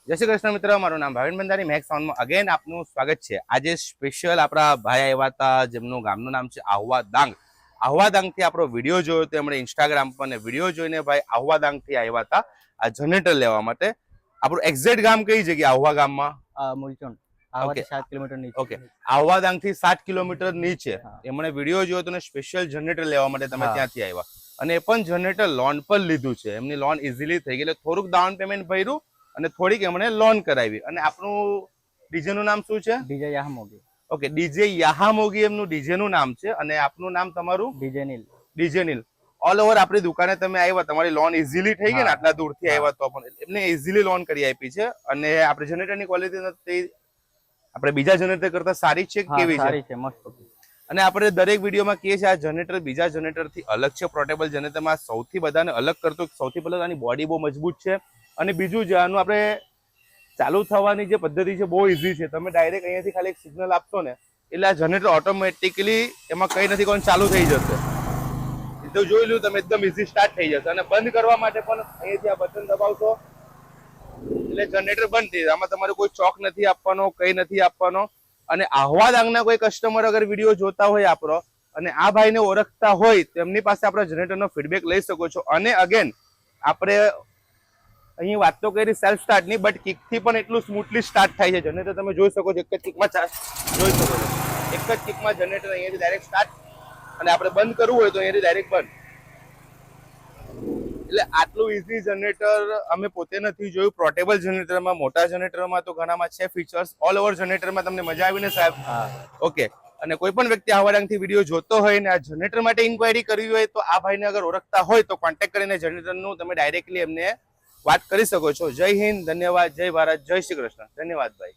જય શ્રી કૃષ્ણ મિત્ર, મારું નામ ભાવિન બંધારી મેક સાઉન્ડમાં અગેન આપનું સ્વાગત છે। આજે સ્પેશિયલ આપણા ભાઈ આવ્યા હતા, જેમનું ગામનું નામ છે આહવા ડાંગ। આહવા ડાંગથી આપણો વિડીયો જોયો તો એમણે ઇન્સ્ટાગ્રામ પર ને વિડીયો જોઈને ભાઈ આહવા ડાંગથી આવ્યા હતા આ જનરેટર લેવા માટે। આપણું એક્ઝેક્ટ ગામ કઈ જગ્યાએ આહવા ગામમાં? મૂલચોંડ ઓકે 7 કિલોમીટર નીચે। ઓકે, આહવા ડાંગથી 7 કિલોમીટર નીચે એમણે વિડીયો જોયો તો સ્પેશિયલ જનરેટર લેવા માટે તમે ત્યાંથી આવ્યા અને એ પણ જનરેટર લોન પર લીધું છે। એમની લોન ઇઝીલી થઈ ગઈ, એટલે થોડુંક ડાઉન પેમેન્ટ ભર્યું અને થોડીક એમણે લોન કરાવી। અને આપણું ડીજે નું નામ શું છે? ડીજે યાહમોગી। ઓકે, ડીજે યાહામોગી એમનું ડીજે નું નામ છે। અને આપનું નામ તમારું? ડીજે નીલ। ડીજે નીલ। ઓલ ઓવર આપણી દુકાને તમે આવ્યા, તમારી લોન ઇઝીલી થઈ ગઈ ને, આટલા દૂરથી આવ્યા તો પણ એમને ઇઝીલી લોન કરી આપી છે। અને આપણે જનરેટરની ક્વોલિટી આપણે બીજા જનરેટર કરતા સારી છે કેવી છે? સારી છે, મસ્ત। અને આપણે દરેક વિડીયોમાં કહીએ છીએ આ જનરેટર બીજા જનરેટરથી અલગ છે। પોર્ટેબલ જનરેટરમાં સૌથી બધાને અલગ કરતું સૌથી પહેલા આની બોડી બહુ મજબૂત છે અને બીજું જે આનું આપણે ચાલુ થવાની જે પદ્ધતિ છે બહુ ઈઝી છે। તમે ડાયરેક્ટ અહીંયાથી ખાલી એક સિગ્નલ આપશો ને એટલે આ જનરેટર ઓટોમેટિકલી એમાં કઈ નથી કોણ ચાલુ થઈ જશે। તો જોઈ લ્યું તમે, એકદમ ઈઝી સ્ટાર્ટ થઈ જશે। અને બંધ કરવા માટે પણ અહીંયાથી આ બટન દબાવશો એટલે જનરેટર બંધ થઈ જાય। આમાં તમારે કોઈ ચોક નથી આપવાનો, કઈ નથી આપવાનો। અને આહવા ડાંગના કોઈ કસ્ટમર અગર વિડીયો જોતા હોય આપણો અને આ ભાઈને ઓળખતા હોય તો એમની પાસે આપણા જનરેટરનો ફીડબેક લઈ શકો છો। અને અગેન આપણે અહીં વાત તો કરી સેલ્ફ સ્ટાર્ટ ની, બટ કિકથી પણ એટલું સ્મૂથલી સ્ટાર્ટ થાય છે જનરેટર। તમે જોઈ શકો છો, એક જ કિકમાં જોઈ શકો છો, એક જ કિકમાં જનરેટર અહીંયાથી ડાયરેક્ટ સ્ટાર્ટ અને આપણે બંધ કરવું હોય તો અહીંયાથી ડાયરેક્ટ બંધ। એટલે આટલું ઈઝી જનરેટર અમે પોતે નથી જોયું। પોર્ટેબલ જનરેટરમાં, મોટા જનરેટરમાં તો ઘણામાં છે ફીચર્સ। ઓલ ઓવર જનરેટરમાં તમને મજા આવીને સાહેબ? ઓકે। અને કોઈ પણ વ્યક્તિ આહવા ડાંગથી વિડીયો જોતો હોય ને આ જનરેટર માટે ઇન્ક્વાયરી કરવી હોય તો આ ભાઈને અગર ઓળખતા હોય તો કોન્ટેક્ટ કરીને જનરેટરનું તમે ડાયરેક્ટલી એમને વાત કરી શકો છો। જય હિન્દ, ધન્યવાદ, જય ભારત, જય શ્રી કૃષ્ણ, ધન્યવાદ ભાઈ।